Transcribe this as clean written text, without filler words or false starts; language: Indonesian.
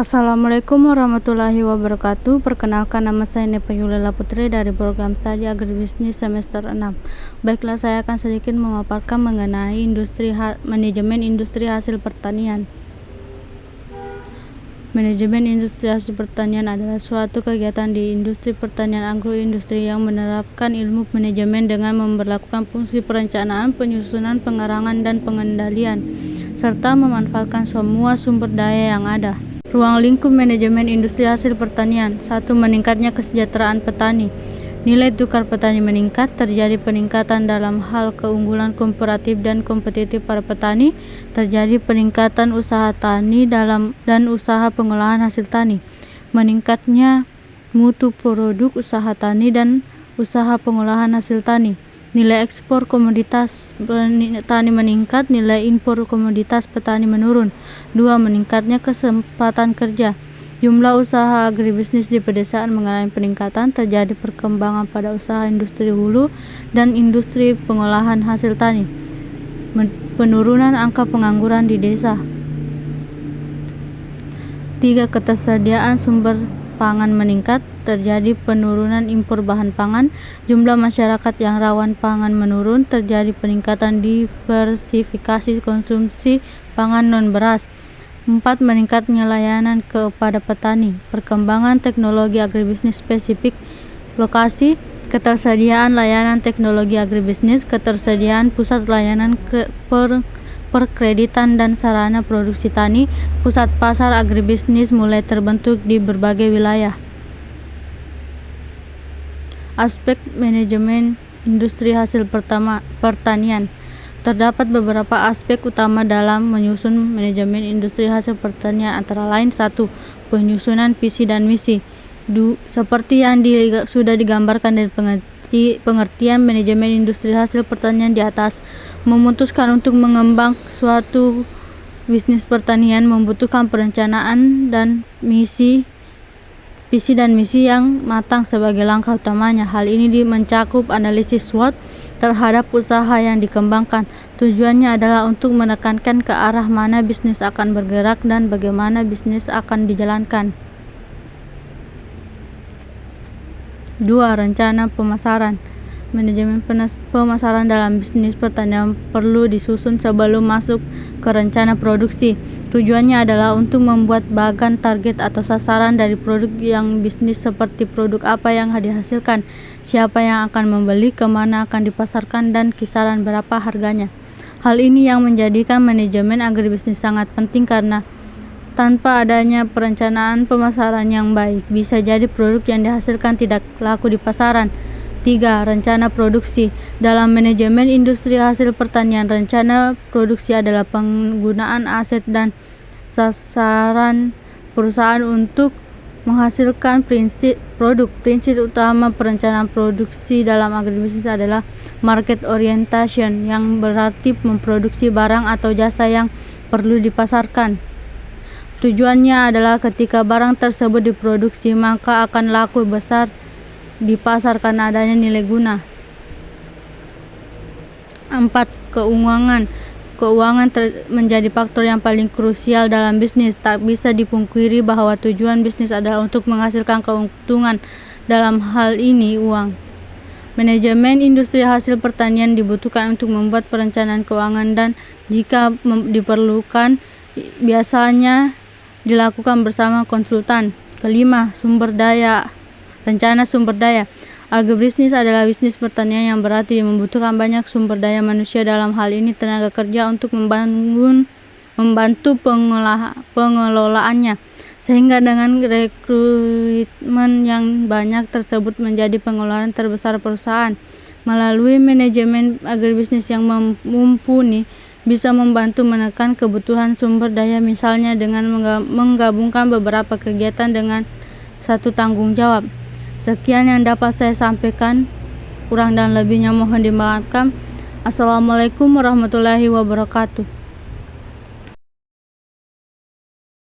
Assalamualaikum warahmatullahi wabarakatuh. Perkenalkan, nama saya Nepa Yulela Putri dari program studi agribisnis semester 6. Baiklah, saya akan sedikit memaparkan mengenai manajemen industri hasil pertanian. Manajemen industri hasil pertanian adalah suatu kegiatan di industri pertanian agroindustri yang menerapkan ilmu manajemen dengan memperlakukan fungsi perencanaan, penyusunan, pengerangan, dan pengendalian, serta memanfaatkan semua sumber daya yang ada. Ruang lingkup manajemen industri hasil pertanian. 1. Meningkatnya kesejahteraan petani. Nilai tukar petani meningkat, terjadi peningkatan dalam hal keunggulan komparatif dan kompetitif para petani, terjadi peningkatan usaha tani dan usaha pengolahan hasil tani, meningkatnya mutu produk usaha tani dan usaha pengolahan hasil tani. Nilai ekspor komoditas petani meningkat, nilai impor komoditas petani menurun. 2. Meningkatnya kesempatan kerja. Jumlah usaha agribisnis di pedesaan mengalami peningkatan, terjadi perkembangan pada usaha industri hulu dan industri pengolahan hasil tani. Penurunan angka pengangguran di desa. 3. Ketersediaan sumber pangan meningkat, terjadi penurunan impor bahan pangan, jumlah masyarakat yang rawan pangan menurun, terjadi peningkatan diversifikasi konsumsi pangan non-beras. 4. Meningkatnya layanan kepada petani, perkembangan teknologi agribisnis spesifik lokasi, ketersediaan layanan teknologi agribisnis, ketersediaan pusat layanan perkreditan dan sarana produksi tani, pusat pasar agribisnis mulai terbentuk di berbagai wilayah. Aspek manajemen industri hasil pertanian. Terdapat beberapa aspek utama dalam menyusun manajemen industri hasil pertanian, antara lain: 1. Penyusunan visi dan misi. Seperti yang sudah digambarkan dari pengertian manajemen industri hasil pertanian di atas, memutuskan untuk mengembang suatu bisnis pertanian membutuhkan perencanaan dan visi dan misi yang matang sebagai langkah utamanya. Hal ini mencakup analisis SWOT terhadap usaha yang dikembangkan. Tujuannya adalah untuk menekankan ke arah mana bisnis akan bergerak dan bagaimana bisnis akan dijalankan. 2. Rencana pemasaran. Manajemen pemasaran dalam bisnis pertanian perlu disusun sebelum masuk ke rencana produksi. Tujuannya adalah untuk membuat bagan target atau sasaran dari produk yang bisnis, seperti produk apa yang dihasilkan, siapa yang akan membeli, kemana akan dipasarkan, dan kisaran berapa harganya. Hal ini yang menjadikan manajemen agribisnis sangat penting, karena tanpa adanya perencanaan pemasaran yang baik, bisa jadi produk yang dihasilkan tidak laku di pasaran. 3. Rencana produksi. Dalam manajemen industri hasil pertanian, rencana produksi adalah penggunaan aset dan sasaran perusahaan untuk menghasilkan produk. Prinsip utama perencanaan produksi dalam agribisnis adalah market orientation, yang berarti memproduksi barang atau jasa yang perlu dipasarkan. Tujuannya adalah ketika barang tersebut diproduksi, maka akan laku besar di pasar karena adanya nilai guna. 4. Keuangan menjadi faktor yang paling krusial dalam bisnis. Tak bisa dipungkiri bahwa tujuan bisnis adalah untuk menghasilkan keuntungan, dalam hal ini uang. Manajemen industri hasil pertanian dibutuhkan untuk membuat perencanaan keuangan, dan jika diperlukan biasanya dilakukan bersama konsultan. 5. Sumber daya. Rencana sumber daya. Agribisnis adalah bisnis pertanian yang berarti membutuhkan banyak sumber daya manusia, dalam hal ini tenaga kerja, untuk membantu pengelolaannya, sehingga dengan rekrutmen yang banyak tersebut menjadi pengeluaran terbesar perusahaan. Melalui manajemen agribisnis yang mumpuni bisa membantu menekan kebutuhan sumber daya, misalnya dengan menggabungkan beberapa kegiatan dengan satu tanggung jawab. Sekian yang dapat saya sampaikan, kurang dan lebihnya mohon dimaafkan. Assalamualaikum warahmatullahi wabarakatuh.